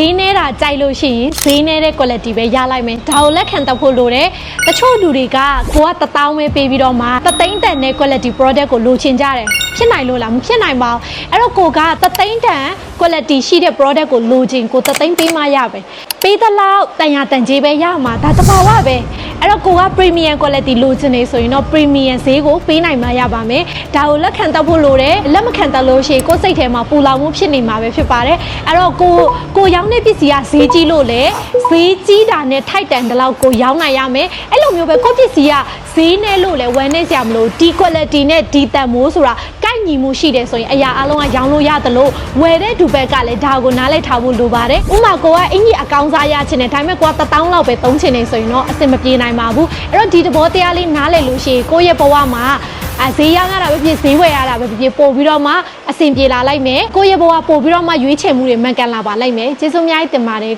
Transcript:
းနေတာကြိုက်လို့ရှိရင်ဈေးနေတဲ့ quality ပဲရလိုက်မယ်ဒါကိုလက်ခံတတ်ဖို့လိုတယ်တချို့လူတွေကကိုက1000ပဲပေးပြီးတော့မှ3သိန်းတန်တဲ့ quality product ကိုလိုချင်ကြတယ်ဖြစ်နိုင်လို့လားမဖြစ်နိုင်ပါဘူးအဲ့တော့ကိုက3သိန်းတန် quality ရှိတဲ့ product ကိုလိုချင်ကို3သိန်းပေးမှရပဲပေးသလောက်တန်ရတန်ကြီးပဲရမှာဒါတဘာဝပဲအဲ့တော့ကိုက premium quality လိုချင်နေဆိုရင်တော့ premium ဈေးကိုပေးနိုင်မှရပါမယ်ဒါကိုလက်ခံတတ်ဖို့လိုတယ်လက်မခံတတ်လို့ရှိရင်ကိုယ်စိတ်ထဲမှာပူလောင်မှုဖြစ်နေမှာပဲဖြစ်ပါတယ်အဲ့တော့ကိုရောင်းတဲ့ပစ္စည်းကဈေးကြီးလို့လေဈေးကြီးတာနဲ့ထိုက်တန်တဲ့လောက်ကိုရောင်းနိုင်ရမယ်အဲ့လိုမျိုးပဲကိုပစ္စည်းကဈေးနဲ့လို့လေဝယ်နေစရာမလိုဒီ quality နဲ့ဒီတန်မိုးဆိုတာကိုက်ညီမှုရှိတယ်ဆိုရင်အရာအလုံးကရောင်းလို့ရတယ်လို့ဝယ်တဲ့ဒူဘက်ကလည်းဒါကိုနားလိုက်ထားဖို့လိုပါတယ်ဥမာကိုကအင်ကြီးအကောင်းစားရချင်တယ်ဒါပေမဲ့ကိုက1000လောက်ပဲသုံးချင်နေဆိုရင်တော့အဆင်မပြေနိုင်ပါဘူးအဲ့တော့ဒီသဘောတရားလေးနားလည်လို့ရှိရင်ကိုယ့်ရဲ့ဘဝမှာဈေးရရတာပဲဖြစ်ဈေးဝယ်ရတာပဲဖြစ်ပို့ပြီးတော့မှအဆင်ပြေလာလိုက်မယ်ကိုယ့်ရဲ့ဘဝပို့ပြီးတော့မှရွေးချယ်မှုတွေမှန်ကန်လာပါလိုက်မယ်ကျေးဇူးအများကြီးတင်ပါတယ်